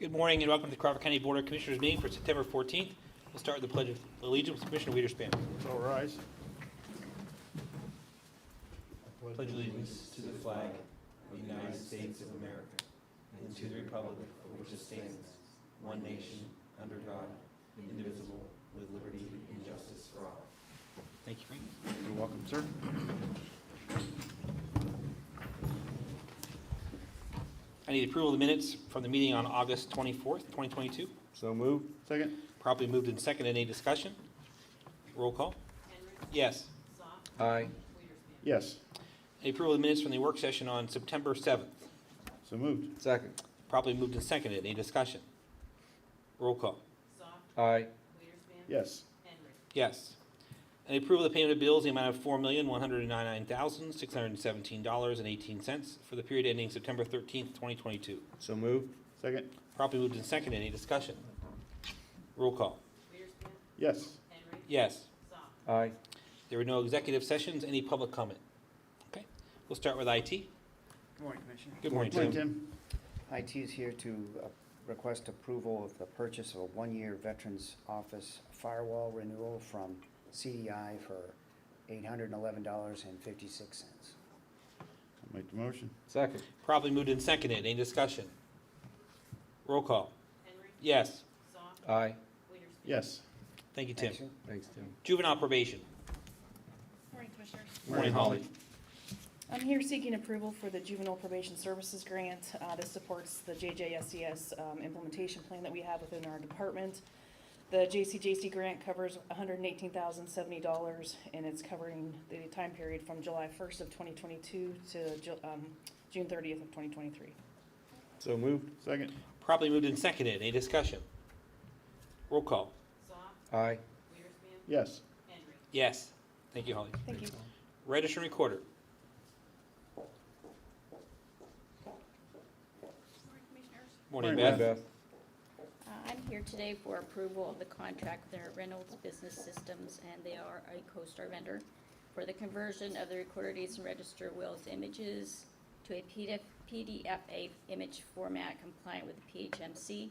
Good morning and welcome to the Crawford County Board of Commissioners meeting for September 14th. We'll start with the Pledge of Allegiance with Commissioner Wiederspan. All rise. Pledge allegiance to the flag of the United States of America and to the republic for which it stands, one nation, under God, indivisible, with liberty and justice for all. Thank you, Frank. You're welcome, sir. I need approval of the minutes from the meeting on August 24th, 2022. So moved. Second. Properly moved and seconded. Any discussion? Roll call. Henry. Yes. Soft. Aye. Weiderspan. Yes. Any approval of the minutes from the work session on September 7th. So moved. Second. Properly moved and seconded. Any discussion? Roll call. Soft. Aye. Weiderspan. Yes. Henry. Yes. Any approval of the payment of bills in the amount of $4,199,617.18 for the period ending September 13th, 2022. So moved. Second. Properly moved and seconded. Any discussion? Roll call. Weiderspan. Yes. Henry. Yes. Soft. Aye. There were no executive sessions. Any public comment? Okay. We'll start with IT. Good morning, Commissioner. Good morning, Morning, Tim. Tim. IT is here to request approval of the purchase of a one-year Veterans Office firewall renewal from CDI for $811.56. I'll make the motion. Second. Properly moved and seconded. Any discussion? Roll call. Henry. Yes. Soft. Aye. Weiderspan. Yes. Thank you, Tim. Thanks, sir. Thanks, Tim. Juvenile probation. Morning, Commissioners. Morning, Holly. I'm here seeking approval for the Juvenile Probation Services Grant. This supports the JJSCS implementation plan that we have within our department. The JCJC grant covers $118,070, and it's covering the time period from July 1st of 2022 to June 30th of 2023. So moved. Second. Properly moved and seconded. Any discussion? Roll call. Soft. Aye. Weiderspan. Yes. Henry. Yes. Thank you, Holly. Thank you. Register and recorder. Morning, Commissioners. Morning, Morning, Beth. I'm here today for approval of the contract with their Reynolds Business Systems, and they are a CoStar vendor for the conversion of the recorder deeds and register wills images to a PDF image format compliant with the PHMC.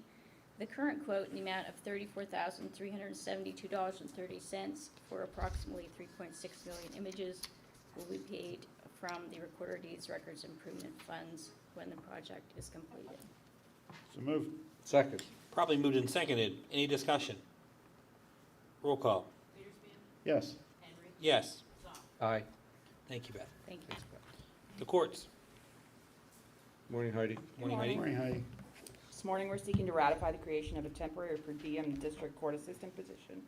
The current quote in the amount of $34,372.30 for approximately 3.6 million images will be paid from the Recorder Deeds Records Improvement Funds when the project is completed. So moved. Second. Properly moved and seconded. Any discussion? Roll call. Weiderspan. Yes. Henry. Yes. Soft. Aye. Thank you, Beth. Thank you. The courts. Morning, Heidi. Morning, Heidi. Morning, Heidi. This morning, we're seeking to ratify the creation of a temporary per diem district court assistant position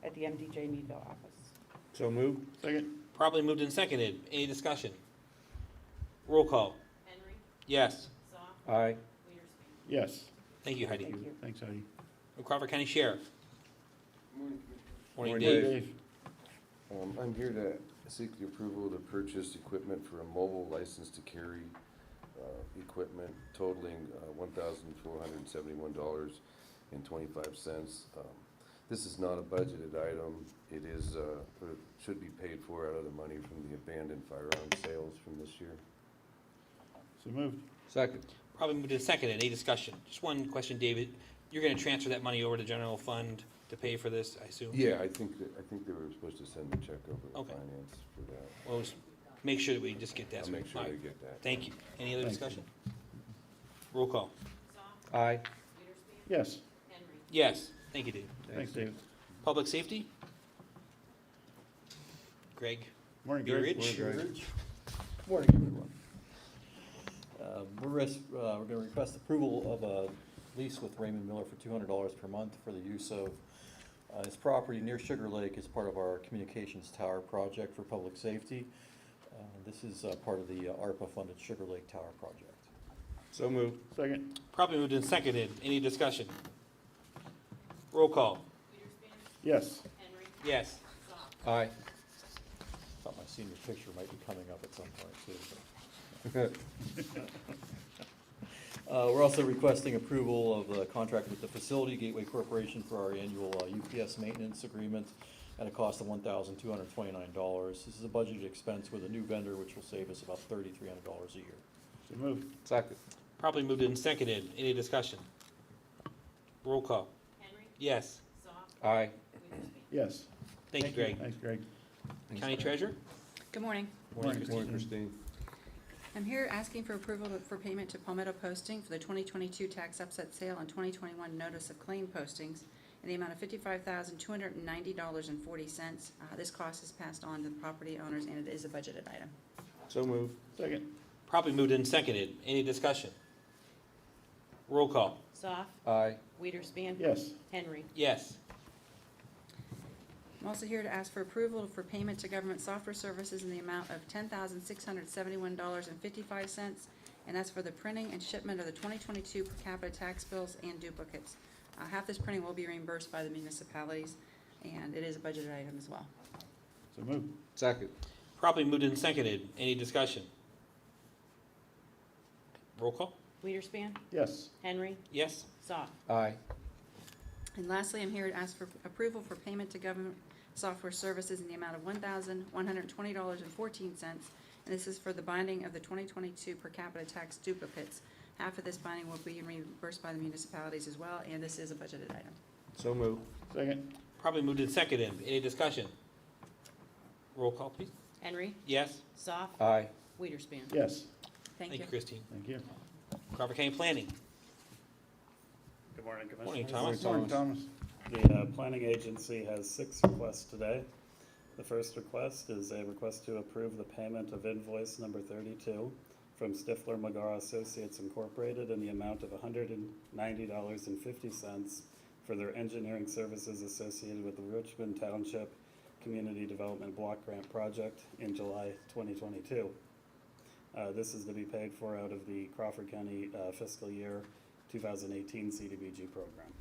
at the MDJ Meadville office. So moved. Second. Properly moved and seconded. Any discussion? Roll call. Henry. Yes. Soft. Aye. Weiderspan. Yes. Thank you, Heidi. Thank you. Thanks, Heidi. Crawford County Sheriff. Morning, Dave. Dave. I'm here to seek the approval to purchase equipment for a mobile license to carry equipment totaling $1,471.25. This is not a budgeted item. It is, it should be paid for out of the money from the abandoned firearm sales from this year. So moved. Second. Probably moved and seconded. Any discussion? Just one question, David. You're going to transfer that money over to general fund to pay for this, I assume? Yeah, I think they were supposed to send the check over to Okay. finance for that. Well, just make sure that we just get that. I'll make sure All they right. get that. Thank you. Any other Thanks. discussion? Roll call. Soft. Aye. Weiderspan. Yes. Henry. Yes. Thank you, Dave. Thanks, Dave. Public safety? Greg. Morning, Be Greg. rich. Morning, Greg. Morning, everyone. We're going to request approval of a lease with Raymond Miller for $200 per month for the use of his property near Sugar Lake as part of our communications tower project for public safety. This is part of the ARPA-funded Sugar Lake Tower project. So moved. Second. Probably moved and seconded. Any discussion? Roll call. Weiderspan. Yes. Henry. Yes. Soft. Aye. Thought my senior picture might be coming up at some point too. We're also requesting approval of the contract with the Facility Gateway Corporation for our annual UPS maintenance agreement at a cost of $1,229. This is a budgeted expense with a new vendor, which will save us about $3,300 a year. So moved. Second. Probably moved and seconded. Any discussion? Roll call. Henry. Yes. Soft. Aye. Witherspoon. Yes. Thank you, Greg. Thanks, Greg. County Treasurer? Good morning. Morning, Morning, Christine. Christine. I'm here asking for approval for payment to Palmetto Posting for the 2022 tax upset sale and 2021 notice of claim postings in the amount of $55,290.40. This cost is passed on to the property owners, and it is a budgeted item. So moved. Second. Probably moved and seconded. Any discussion? Roll call. Soft, Aye. Witherspoon. Yes. Henry. Yes. I'm also here to ask for approval for payment to government software services in the amount of $10,671.55, and that's for the printing and shipment of the 2022 per capita tax bills and duplicates. Half this printing will be reimbursed by the municipalities, and it is a budgeted item as well. So moved. Second. Probably moved and seconded. Any discussion? Roll call. Witherspoon. Yes. Henry. Yes. Soft. Aye. And lastly, I'm here to ask for approval for payment to government software services in the amount of $1,120.14, and this is for the binding of the 2022 per capita tax duplicates. Half of this binding will be reimbursed by the municipalities as well, and this is a budgeted item. So moved. Second. Probably moved and seconded. Any discussion? Roll call, please. Henry. Yes. Soft. Aye. Witherspoon. Yes. Thank Thank you. you, Christine. Thank you. Crawford County Planning. Good morning, Morning, Commissioners. Thomas. Thomas. The planning agency has 6 requests today. The first request is a request to approve the payment of invoice number 32 from Stifler McGraw Associates Incorporated in the amount of $190.50 for their engineering services associated with the Richmond Township Community Development Block Grant Project in July 2022. This is to be paid for out of the Crawford County fiscal year 2018 CDBG program.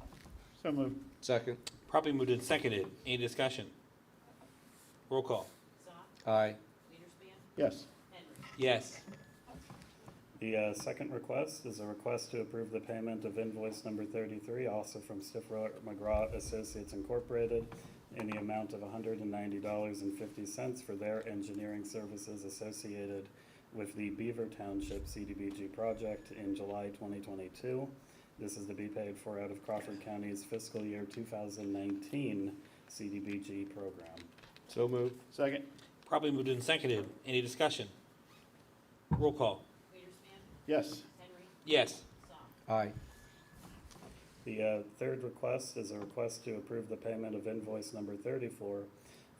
So moved. Second. Probably moved and seconded. Any discussion? Roll call. Soft. Aye. Witherspoon. Yes. Henry. Yes. The second request is a request to approve the payment of invoice number 33, also from Stifler McGraw Associates Incorporated, in the amount of $190.50 for their engineering services associated with the Beaver Township CDBG project in July 2022. This is to be paid for out of Crawford County's fiscal year 2019 CDBG program. So moved. Second. Probably moved and seconded. Any discussion? Roll call. Witherspoon. Yes. Henry. Yes. Soft. Aye. The third request is a request to approve the payment of invoice number 34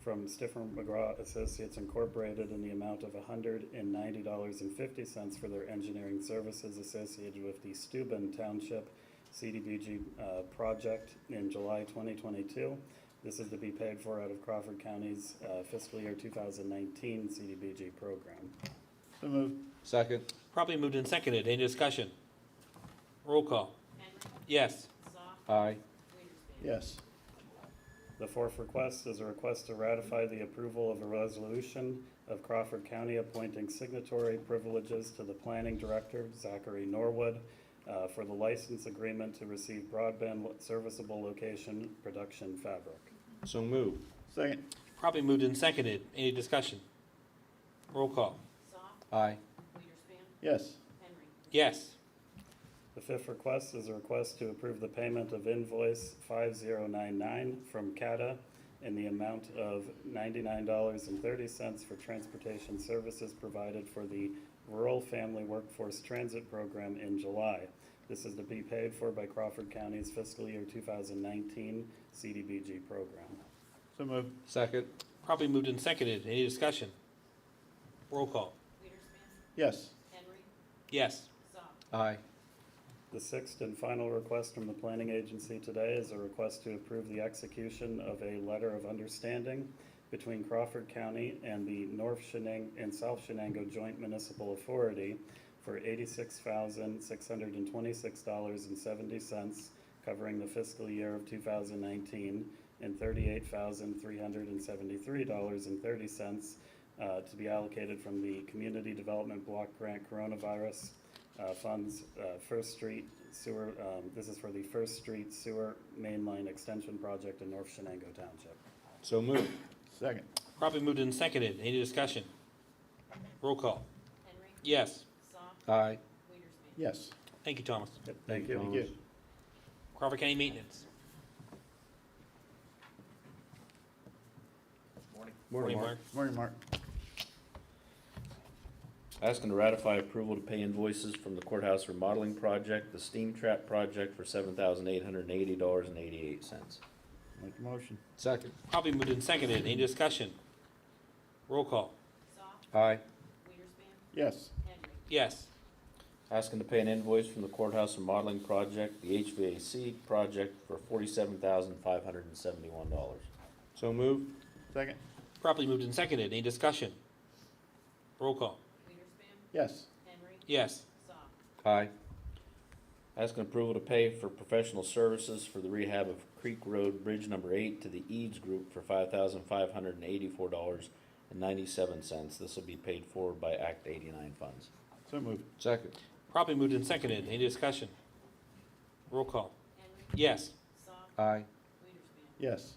from Stifler McGraw Associates Incorporated in the amount of $190.50 for their engineering services associated with the Steuben Township CDBG project in July 2022. This is to be paid for out of Crawford County's fiscal year 2019 CDBG program. So moved. Second. Probably moved and seconded. Any discussion? Roll call. Henry. Yes. Soft. Aye. Witherspoon. Yes. The fourth request is a request to ratify the approval of a resolution of Crawford County appointing signatory privileges to the planning director, Zachary Norwood, for the license agreement to receive broadband serviceable location production fabric. So moved. Second. Probably moved and seconded. Any discussion? Roll call. Soft. Aye. Witherspoon. Yes. Henry. Yes. The fifth request is a request to approve the payment of invoice 5099 from CATA in the amount of $99.30 for transportation services provided for the Rural Family Workforce Transit Program in July. This is to be paid for by Crawford County's fiscal year 2019 CDBG program. So moved. Second. Probably moved and seconded. Any discussion? Roll call. Witherspoon. Yes. Henry. Yes. Soft. Aye. The sixth and final request from the planning agency today is a request to approve the execution of a letter of understanding between Crawford County and the North Shenango and South Shenango Joint Municipal Authority for $86,626.70, covering the fiscal year of 2019, and $38,373.30 to be allocated from the Community Development Block Grant Coronavirus funds, First Street Sewer. This is for the First Street Sewer Mainline Extension Project in North Shenango Township. So moved. Second. Probably moved and seconded. Any discussion? Roll call. Henry. Yes. Soft. Aye. Witherspoon. Yes. Thank you, Thomas. Thank you. Thank you. Crawford County Maintenance. Morning, Mark. Morning, Mark. Asking to ratify approval to pay invoices from the courthouse remodeling project, the steam trap project for $7,880.88. Make a motion. Second. Probably moved and seconded. Any discussion? Roll call. Soft, Aye. Weiderspan, Yes. Henry. Yes. Asking to pay an invoice from the courthouse remodeling project, the HVAC project for $47,571. So moved. Second. Properly moved and seconded. Any discussion? Roll call. Weiderspan, Yes. Henry. Yes. Soft, Aye. Asking approval to pay for professional services for the rehab of Creek Road Bridge Number 8 to the Eads Group for $5,584.97. This will be paid for by Act 89 funds. So moved. Second. Properly moved and seconded. Any discussion? Roll call. Henry. Yes. Soft, Aye. Weiderspan, Yes.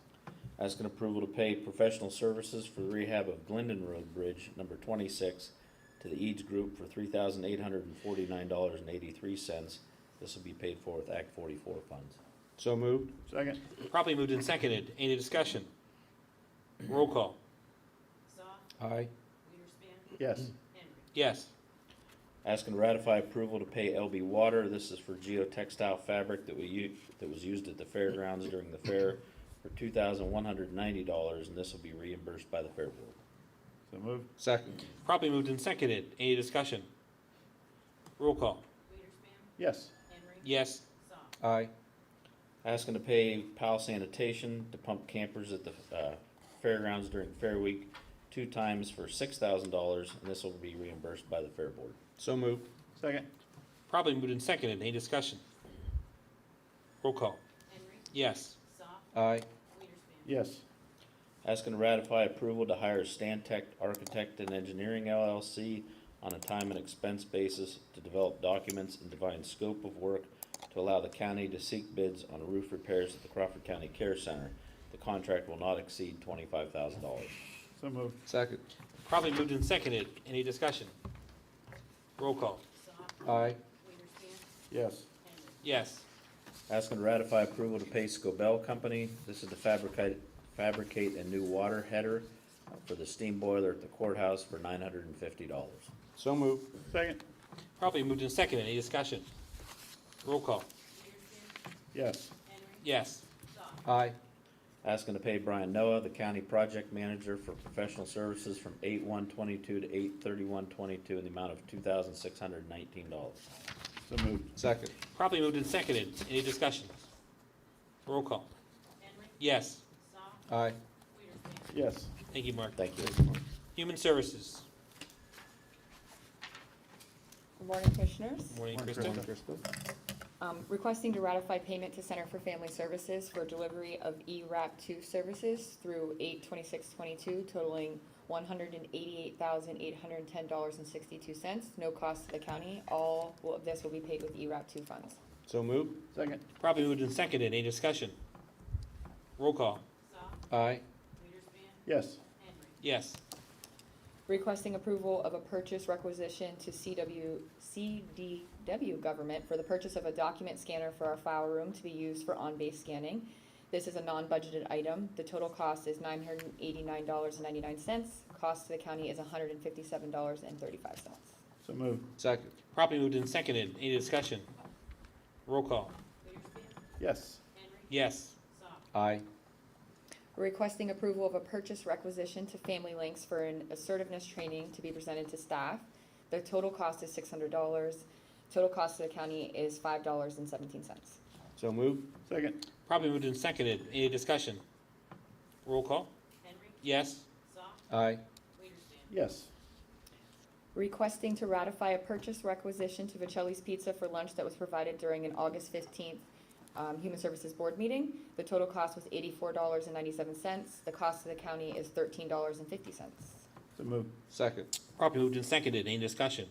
Asking approval to pay professional services for the rehab of Glendon Road Bridge Number 26 to the Eads Group for $3,849.83. This will be paid for with Act 44 funds. So moved. Second. Properly moved and seconded. Any discussion? Roll call. Soft, Aye. Weiderspan, Yes. Henry. Yes. Asking to ratify approval to pay LB Water. This is for geotextile fabric that was used at the fairgrounds during the fair for $2,190, and this will be reimbursed by the fair board. So moved. Second. Properly moved and seconded. Any discussion? Roll call. Weiderspan, Yes. Henry. Yes. Soft, Aye. Asking to pay PAL Sanitation to pump campers at the fairgrounds during Fair Week 2 times for $6,000, and this will be reimbursed by the fair board. So moved. Second. Properly moved and seconded. Any discussion? Roll call. Henry. Yes. Soft, Aye. Weiderspan, Yes. Asking to ratify approval to hire Stantec Architect and Engineering LLC on a time and expense basis to develop documents and define scope of work to allow the county to seek bids on roof repairs at the Crawford County Care Center. The contract will not exceed $25,000. So moved. Second. Probably moved and seconded. Any discussion? Roll call. Soft, Aye. Weiderspan, Yes. Henry. Yes. Asking to ratify approval to pay Scobell Company. This is to fabricate a new water header for the steam boiler at the courthouse for $950. So moved. Second. Probably moved and seconded. Any discussion? Roll call. Weiderspan, Yes. Henry. Yes. Soft, Aye. Asking to pay Brian Noah, the county project manager, for professional services from 8/1/22 to 8/31/22 in the amount of $2,619. So moved. Second. Probably moved and seconded. Any discussion? Roll call. Henry. Yes. Soft, Aye. Weiderspan, Yes. Thank you, Mark. Thank you. Human Services. Good morning, Commissioners. Morning, Morning, Krista. Requesting to ratify payment to Center for Family Services for delivery of ERAP2 services through 8/26/22 totaling $188,810.62. No cost to the county. All of this will be paid with ERAP2 funds. So moved. Second. Probably moved and seconded. Any discussion? Roll call. Soft, Aye. Weiderspan, Yes. Henry. Yes. Requesting approval of a purchase requisition to CDW Government for the purchase of a document scanner for our file room to be used for on-base scanning. This is a non-budgeted item. The total cost is $989.99. Cost to the county is $157.35. So moved. Second. Probably moved and seconded. Any discussion? Roll call. Weiderspan, Yes. Henry. Yes. Soft, Aye. Requesting approval of a purchase requisition to Family Links for an assertiveness training to be presented to staff. The total cost is $600. Total cost to the county is $5.17. So moved. Second. Probably moved and seconded. Any discussion? Roll call. Henry. Yes. Soft, Aye. Weiderspan, Yes. Requesting to ratify a purchase requisition to Vicelli's Pizza for lunch that was provided during an August 15th Human Services Board meeting. The total cost was $84.97. The cost to the county is $13.50. So moved. Second. Probably moved and seconded. Any discussion?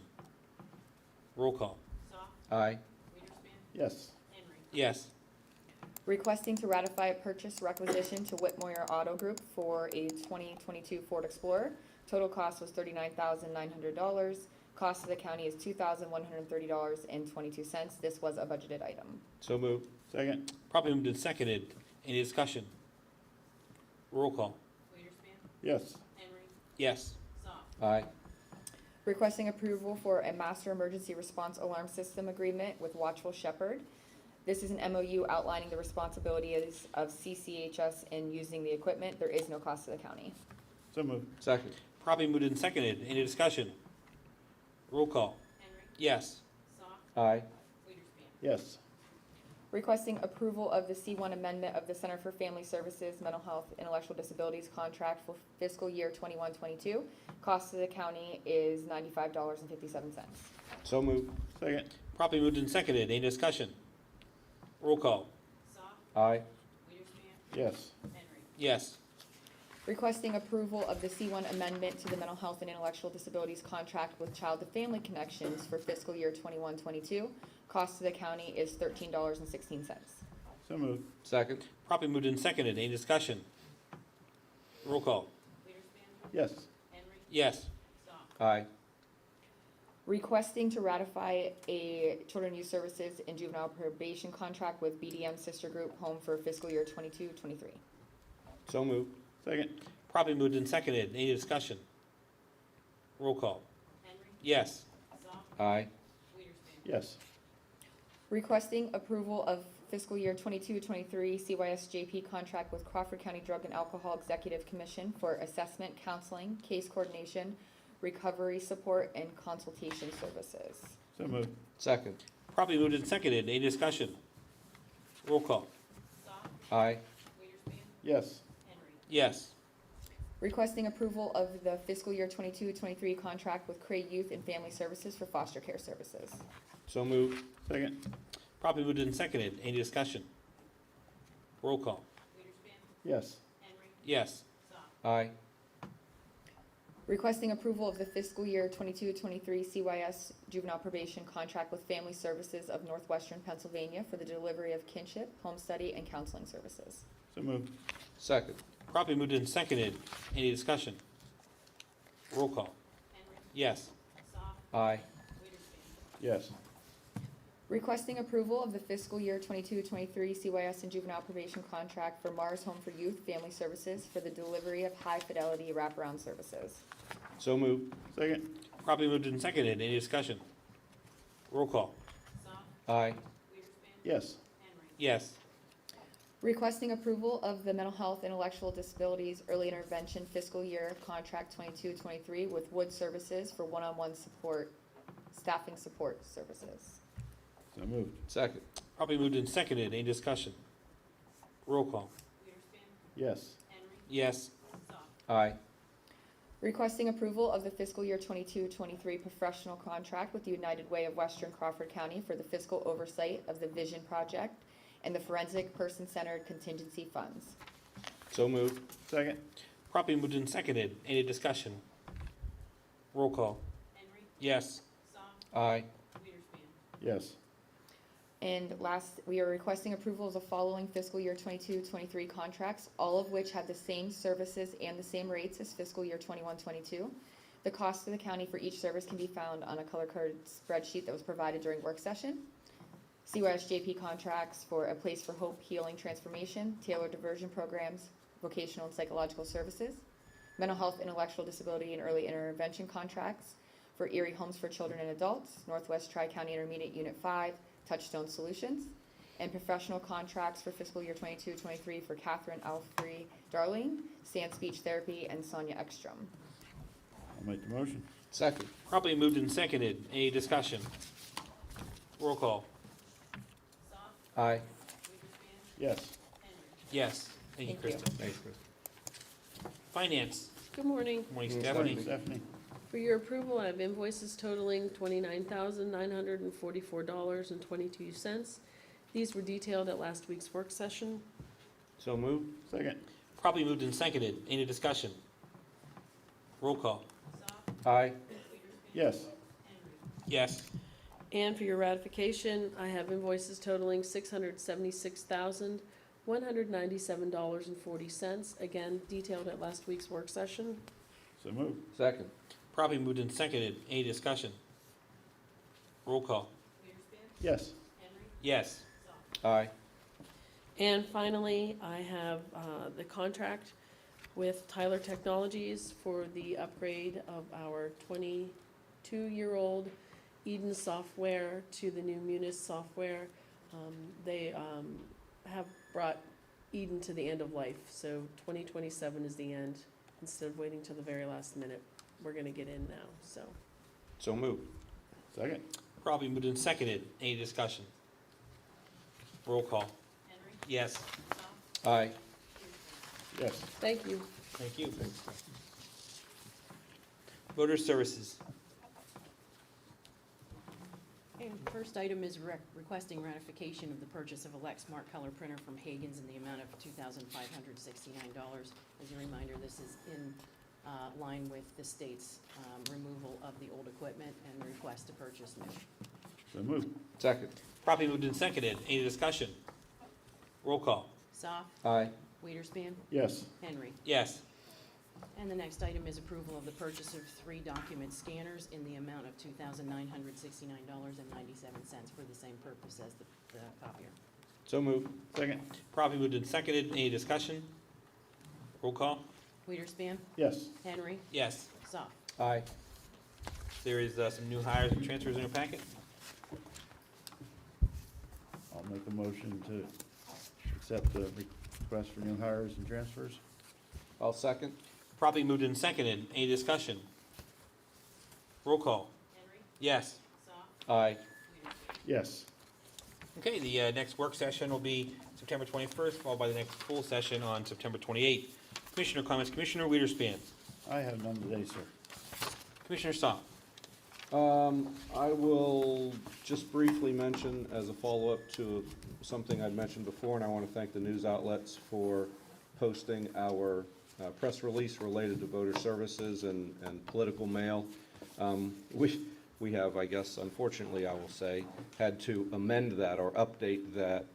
Roll call. Soft, Aye. Weiderspan, Yes. Henry. Yes. Requesting to ratify a purchase requisition to Whitmore Auto Group for a 2022 Ford Explorer. Total cost was $39,900. Cost to the county is $2,130.22. This was a budgeted item. So moved. Second. Properly moved and seconded. Any discussion? Roll call. Wiederspin, Yes. Henry, Yes. Goff, Aye. Requesting approval for a master emergency response alarm system agreement with Watchful Shepherd. This is an MOU outlining the responsibilities of CCHS in using the equipment. There is no cost to the county. So moved. Second. Properly moved and seconded. Any discussion? Roll call. Henry, Yes. Goff, Aye. Wiederspin, Yes. Requesting approval of the C1 amendment of the Center for Family Services, Mental Health, Intellectual Disabilities contract for fiscal year 21-22. Cost to the county is $95.57. So moved. Second. Properly moved and seconded. Any discussion? Roll call. Goff, Aye. Wiederspin, Yes. Henry, Yes. Requesting approval of the C1 amendment to the Mental Health and Intellectual Disabilities contract with Child to Family Connections for fiscal year 21-22. Cost to the county is $13.16. So moved. Second. Properly moved and seconded. Any discussion? Roll call. Wiederspin, Yes. Henry, Yes. Goff, Aye. Requesting to ratify a Children and Youth Services and Juvenile Probation contract with BDM Sister Group Home for fiscal year 22-23. So moved. Second. Properly moved and seconded. Any discussion? Roll call. Henry, Yes. Goff, Aye. Wiederspin, Yes. Requesting approval of fiscal year 22-23 CYSJP contract with Crawford County Drug and Alcohol Executive Commission for assessment, counseling, case coordination, recovery support, and consultation services. So moved. Second. Properly moved and seconded. Any discussion? Roll call. Goff, Aye. Wiederspin, Yes. Henry, Yes. Requesting approval of the fiscal year 22-23 contract with Cray Youth and Family Services for foster care services. So moved. Second. Properly moved and seconded. Any discussion? Roll call. Wiederspin, Yes. Henry, Yes. Goff, Aye. Requesting approval of the fiscal year 22-23 CYS juvenile probation contract with Family Services of Northwestern Pennsylvania for the delivery of kinship, home study, and counseling services. So moved. Second. Properly moved and seconded. Any discussion? Roll call. Henry, Yes. Goff, Aye. Wiederspin, Yes. Requesting approval of the fiscal year 22-23 CYS and juvenile probation contract for Mars Home for Youth Family Services for the delivery of high-fidelity wraparound services. So moved. Second. Properly moved and seconded. Any discussion? Roll call. Goff, Aye. Wiederspin, Yes. Henry, Yes. Requesting approval of the Mental Health Intellectual Disabilities Early Intervention fiscal year contract 22-23 with Wood Services for one-on-one support, staffing support services. So moved. Second. Properly moved and seconded. Any discussion? Roll call. Wiederspin, Yes. Henry, Yes. Goff, Aye. Requesting approval of the fiscal year 22-23 professional contract with the United Way of Western Crawford County for the fiscal oversight of the Vision Project and the Forensic Person-Centered Contingency Funds. So moved. Second. Properly moved and seconded. Any discussion? Roll call. Henry, Yes. Goff, Aye. Wiederspin, Yes. And last, we are requesting approval of the following fiscal year 22-23 contracts, all of which have the same services and the same rates as fiscal year 21-22. The cost to the county for each service can be found on a color-coded spreadsheet that was provided during work session. CYSJP contracts for A Place for Hope Healing Transformation, tailored diversion programs, vocational and psychological services, mental health, intellectual disability, and early intervention contracts for Erie Homes for Children and Adults, Northwest Tri-County Intermediate Unit 5, Touchstone Solutions, and professional contracts for fiscal year 22-23 for Catherine Alfrey Darling, Sand Speech Therapy, and Sonia Ekstrom. I'll make the motion. Second. Properly moved and seconded. Any discussion? Roll call. Goff, Aye. Wiederspin, Yes. Henry, Yes. Thank you, Thank you. Krista. Thanks, Chris. Good Finance. morning. Good morning, Good Stephanie. morning, Stephanie. For your approval, I have invoices totaling $29,944.22. These were detailed at last week's work session. So moved. Second. Properly moved and seconded. Any discussion? Roll call. Goff, Aye. Wiederspin, Yes. Henry, Yes. And for your ratification, I have invoices totaling $676,197.40. Again, detailed at last week's work session. So moved. Second. Properly moved and seconded. Any discussion? Roll call. Wiederspin, Yes. Henry, Yes. Goff, Aye. And finally, I have the contract with Tyler Technologies for the upgrade of our 22-year-old Eden software to the new Munis software. They have brought Eden to the end of life, so 2027 is the end. Instead of waiting till the very last minute, we're gonna get in now, so. So moved. Second. Probably moved and seconded. Any discussion? Roll call. Henry. Yes. Soft. Aye. Peterson. Yes. Thank you. Thank you. Voter services. Okay, the first item is requesting ratification of the purchase of a Lexmark color printer from Hagan's in the amount of $2,569. As a reminder, this is in line with the state's removal of the old equipment and the request to purchase new. So moved. Second. Properly moved and seconded. Any discussion? Roll call. Soft, Aye. Weiderspan, Yes. Henry. Yes. And the next item is approval of the purchase of 3 document scanners in the amount of $2,969.97 for the same purpose as the copier. So moved. Second. Properly moved and seconded. Any discussion? Roll call. Weiderspan, Yes. Henry, Yes. Soft. Aye. There is some new hires and transfers in your packet. I'll make a motion to accept the request for new hires and transfers. I'll second. Properly moved and seconded. Any discussion? Roll call. Henry. Yes. Soft. Aye. Peterson. Yes. Okay, the next work session will be September 21st, followed by the next full session on September 28th. Commissioner comments. Commissioner Weiderspan. I have none today, sir. Commissioner Soft. I will just briefly mention as a follow-up to something I'd mentioned before, and I want to thank the news outlets for posting our press release related to voter services and political mail. We have, I guess, unfortunately, I will say, had to amend that or update that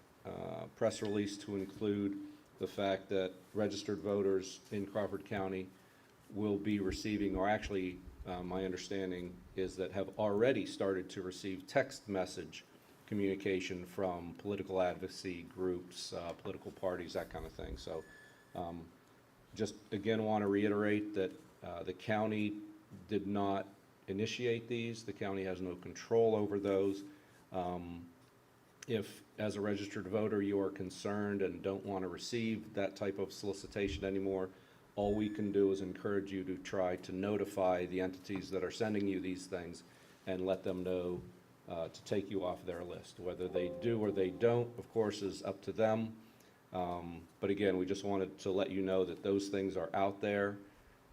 press release to include the fact that registered voters in Crawford County will be receiving, or actually, my understanding is that have already started to receive text message communication from political advocacy groups, political parties, that kind of thing. So just again want to reiterate that the county did not initiate these. The county has no control over those. If, as a registered voter, you are concerned and don't want to receive that type of solicitation anymore, all we can do is encourage you to try to notify the entities that are sending you these things and let them know to take you off their list. Whether they do or they don't, of course, is up to them. But again, we just wanted to let you know that those things are out there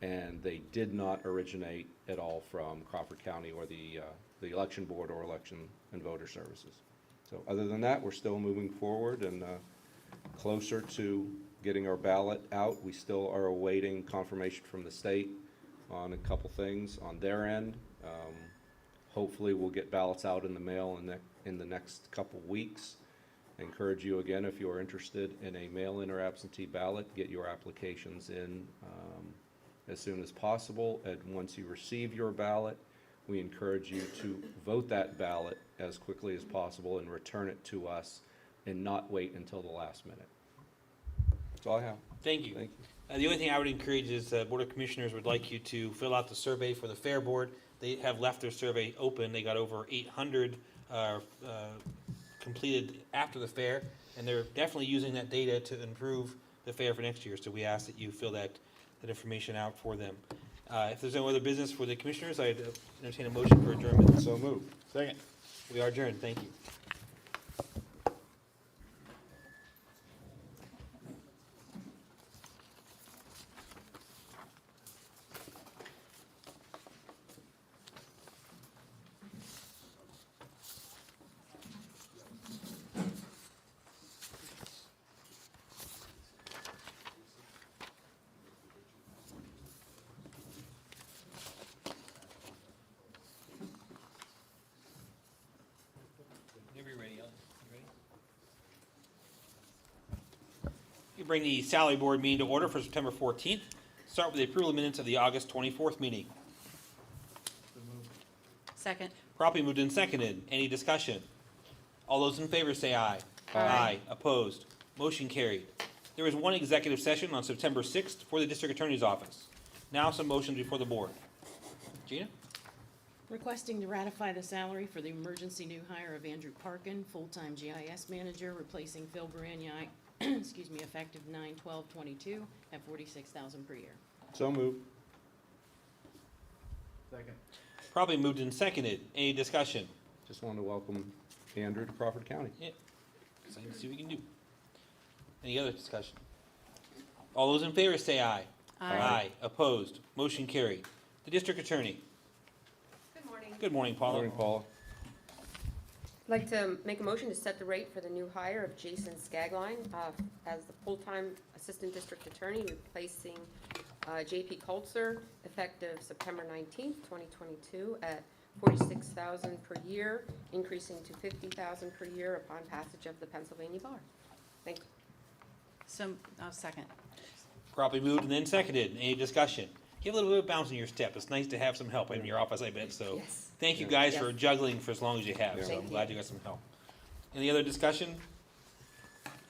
and they did not originate at all from Crawford County or the election board or election and voter services. So other than that, we're still moving forward and closer to getting our ballot out. We still are awaiting confirmation from the state on a couple things on their end. Hopefully we'll get ballots out in the mail in the next couple weeks. I encourage you again, if you are interested in a mail-in or absentee ballot, get your applications in as soon as possible. And once you receive your ballot, we encourage you to vote that ballot as quickly as possible and return it to us and not wait until the last minute. That's all I have. Thank you. Thank you. The only thing I would encourage is Board of Commissioners would like you to fill out the survey for the Fair Board. They have left their survey open. They got over 800 completed after the fair, and they're definitely using that data to improve the fair for next year. So we ask that you fill that information out for them. If there's no other business for the Commissioners, I'd entertain a motion for adjournment. So moved. Second. We are adjourned. Thank you. Whenever you're ready, Ellen. You ready? We bring the salary board meeting to order for September 14th. Start with the approval of minutes of the August 24th meeting. Second. Properly moved and seconded. Any discussion? All those in favor say aye. Aye. Opposed? Motion carried. There was one executive session on September 6th for the district attorney's office. Now some motions before the board. Gina? Requesting to ratify the salary for the emergency new hire of Andrew Parkin, full-time GIS manager, replacing Phil Baraniak, excuse me, effective 9/12/22 at $46,000 per year. So moved. Second. Probably moved and seconded. Any discussion? Just wanted to welcome Andrew to Crawford County. Excited to see what we can do. Any other discussion? All those in favor say aye. Aye. Opposed? Motion carried. The district attorney. Good morning. Good morning, Paula. Morning, Paula. I'd like to make a motion to set the rate for the new hire of Jason Skagline as the full-time assistant district attorney, replacing J.P. Colzer, effective September 19th, 2022, at $46,000 per year, increasing to $50,000 per year upon passage of the Pennsylvania bar. Thank you. So, I'll second. Probably moved and then seconded. Any discussion? You have a little bit of bounce in your step. It's nice to have some help in your office, I bet, so. Yes. Thank you Yeah. guys Yes. for juggling for as long as you have, so Thank I'm you. glad you got some help. Any other discussion?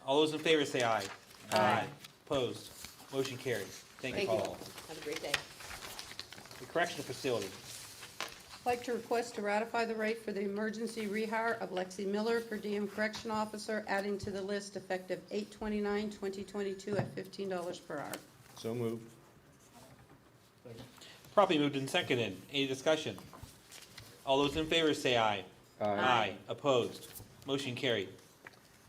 All those in favor say aye. Aye. Opposed? Motion carried. Thank you, Thank you. Paula. Have a great day. The correctional facility. I'd like to request to ratify the rate for the emergency rehire of Lexi Miller per diem correction officer, adding to the list effective 8/29/2022 at $15 per hour. So moved. Properly moved and seconded. Any discussion? All those in favor say aye. Opposed? Motion carried.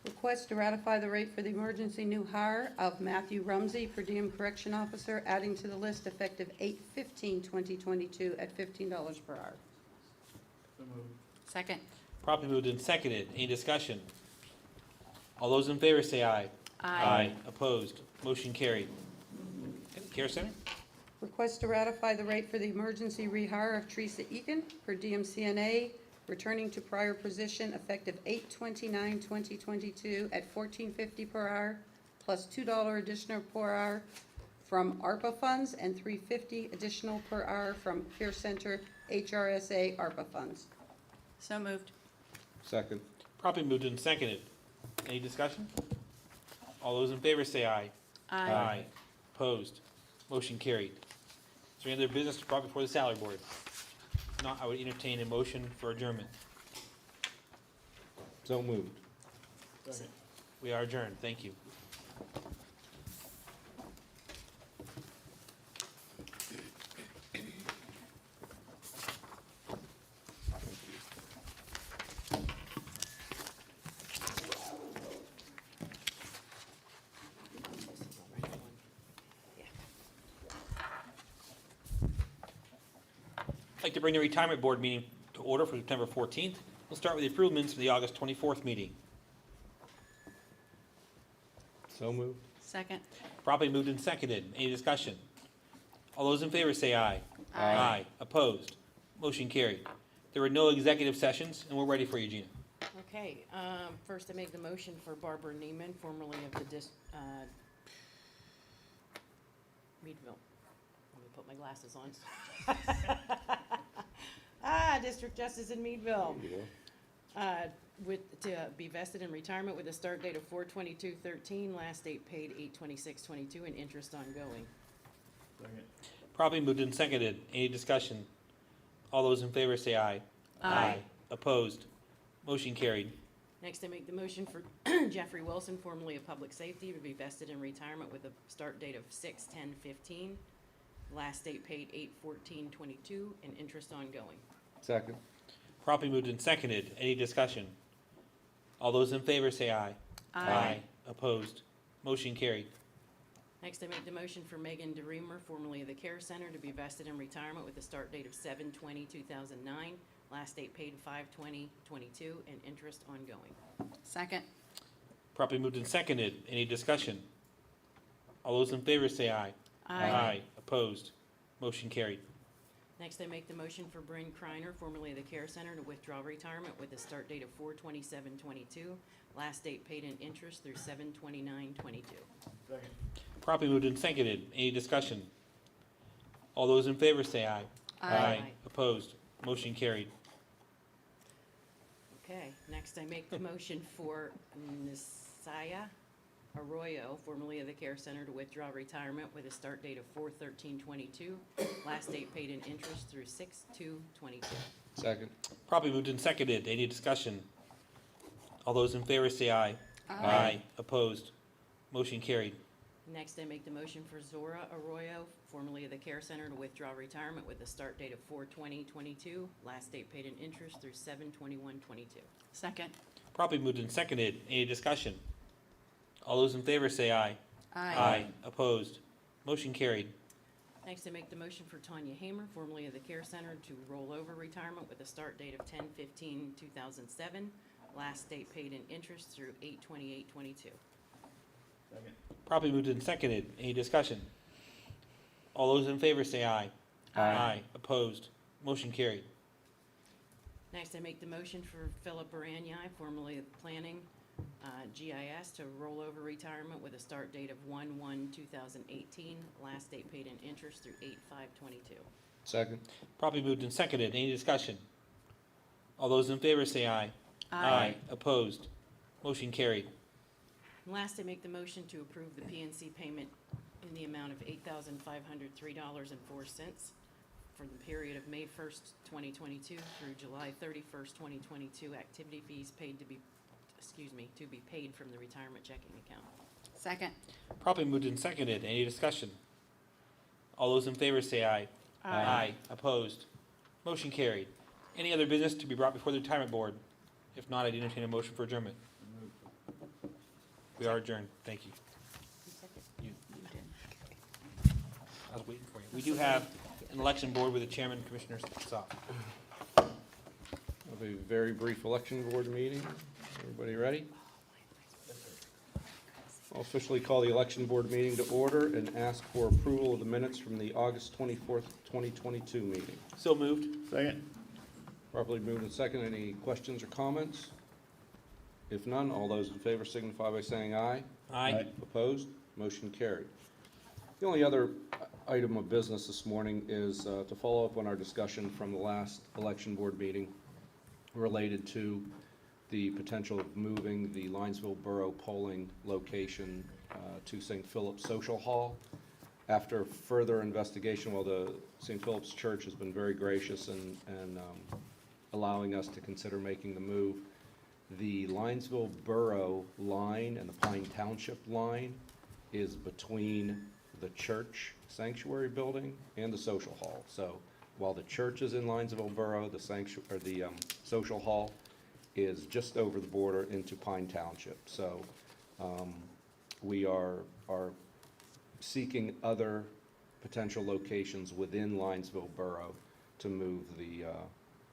Request to ratify the rate for the emergency new hire of Matthew Rumsey per diem correction officer, adding to the list effective 8/15/2022 at $15 per hour. Second. Properly moved and seconded. Any discussion? All those in favor say aye. Opposed? Motion carried. Okay, Care Center? Request to ratify the rate for the emergency rehire of Teresa Eakin per diem CNA, returning to prior position effective 8/29/2022 at $14.50 per hour, plus $2 additional per hour from ARPA funds and $3.50 additional per hour from Care Center HRSA ARPA funds. So moved. Second. Properly moved and seconded. Any discussion? All those in favor say aye. Opposed? Motion carried. Is there any other business brought before the salary board? If not, I would entertain a motion for adjournment. So moved. We are adjourned. Thank you. I'd like to bring the retirement board meeting to order for September 14th. We'll start with the approval minutes for the August 24th meeting. So moved. Second. Properly moved and seconded. Any discussion? All those in favor say aye. Opposed? Motion carried. There were no executive sessions, and we're ready for you, Gina. Okay, first I make the motion for Barbara Neiman, formerly of the Meadville. Let me put my glasses on. District Justice in Meadville. There you go. To be vested in retirement with a start date of 4/22/13, last date paid 8/26/22, and interest ongoing. Properly moved and seconded. Any discussion? All those in favor say aye. Opposed? Motion carried. Next, I make the motion for Jeffrey Wilson, formerly of Public Safety, to be vested in retirement with a start date of 6/10/15, last date paid 8/14/22, and interest ongoing. Second. Properly moved and seconded. Any discussion? All those in favor say aye. Opposed? Motion carried. Next, I make the motion for Megan DeReamer, formerly of the Care Center, to be vested in retirement with a start date of 7/20/2009, last date paid 5/20/22, and interest ongoing. Second. Properly moved and seconded. Any discussion? All those in favor say aye. Opposed? Motion carried. Next, I make the motion for Bryn Kreiner, formerly of the Care Center, to withdraw retirement with a start date of 4/27/22, last date paid in interest through 7/29/22. Properly moved and seconded. Any discussion? All those in favor say aye. Opposed? Motion carried. Okay, next I make the motion for Nisaya Arroyo, formerly of the Care Center, to withdraw retirement with a start date of 4/13/22, last date paid in interest through 6/2/22. Second. Properly moved and seconded. Any discussion? All those in favor say aye. Opposed? Motion carried. Next, I make the motion for Zora Arroyo, formerly of the Care Center, to withdraw retirement with a start date of 4/20/22, last date paid in interest through 7/21/22. Second. Properly moved and seconded. Any discussion? All those in favor say aye. Opposed? Motion carried. Next, I make the motion for Tanya Hamer, formerly of the Care Center, to roll over retirement with a start date of 10/15/2007, last date paid in interest through 8/28/22. Properly moved and seconded. Any discussion? All those in favor say aye. Opposed? Motion carried. Next, I make the motion for Philip Baranyai, formerly of Planning, GIS, to roll over retirement with a start date of 1/1/2018, last date paid in interest through 8/5/22. Second. Properly moved and seconded. Any discussion? All those in favor say aye. Opposed? Motion carried. And last, I make the motion to approve the PNC payment in the amount of $8,503.04 for the period of May 1st, 2022 through July 31st, 2022, activity fees paid to be paid from the retirement checking account. Second. Properly moved and seconded. Any discussion? All those in favor say aye. Opposed? Motion carried. Any other business to be brought before the retirement board? If not, I'd entertain a motion for adjournment. We are adjourned. Thank you. I was waiting for you. We do have an election board with the chairman and commissioners. Stop. Have a very brief election board meeting. Everybody ready? I'll officially call the election board meeting to order and ask for approval of the minutes from the August 24th, 2022 meeting. So moved. Second. Properly moved and second. Any questions or comments? If none, all those in favor signify by saying aye. Aye. Opposed? Motion carried. The only other item of business this morning is to follow up on our discussion from the last election board meeting related to the potential of moving the Linesville Borough polling location to St. Philip's Social Hall. After further investigation, while the St. Philip's Church has been very gracious in allowing us to consider making the move, the Linesville Borough line and the Pine Township line is between the church sanctuary building and the social hall. So while the church is in Linesville Borough, the social hall is just over the border into Pine Township. So we are seeking other potential locations within Linesville Borough to move the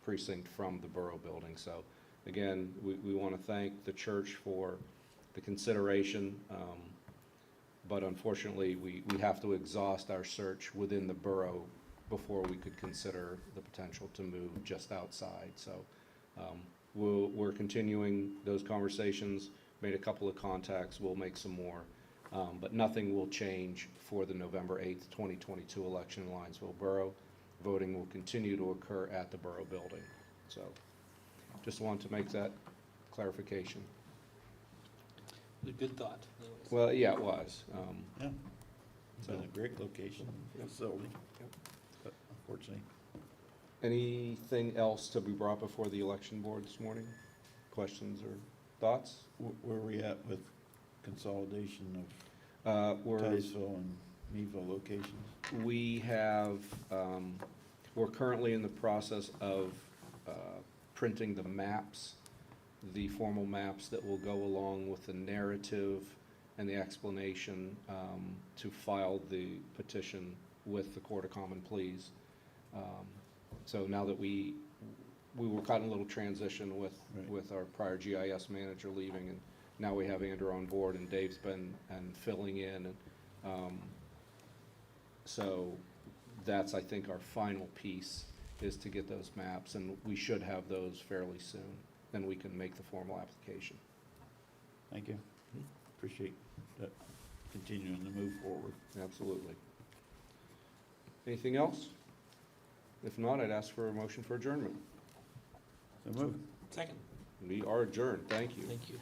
precinct from the borough building. So again, we want to thank the church for the consideration, but unfortunately, we have to exhaust our search within the borough before we could consider the potential to move just outside. So we're continuing those conversations, made a couple of contacts, we'll make some more, but nothing will change for the November 8th, 2022 election in Linesville Borough. Voting will continue to occur at the borough building. So just wanted to make that clarification. A good thought. Well, yeah, it was. Yeah. It's a great location, facility. But unfortunately, Anything else to be brought before the election board this morning? Questions or thoughts? where are we at with consolidation We're, of Titusville and Meadville locations? we have, we're currently in the process of printing the maps, the formal maps that will go along with the narrative and the explanation to file the petition with the Court of Common Pleas. So now that we were caught in a little transition with our prior GIS manager leaving, and now we have Andrew on board, and Dave's been filling in, and so that's, I think, our final piece is to get those maps, and we should have those fairly soon. Then we can make the formal application. Thank you. Appreciate that, continuing to move forward. Absolutely. Anything else? If not, I'd ask for a motion for adjournment. So move. Second. We are adjourned. Thank you. Thank you.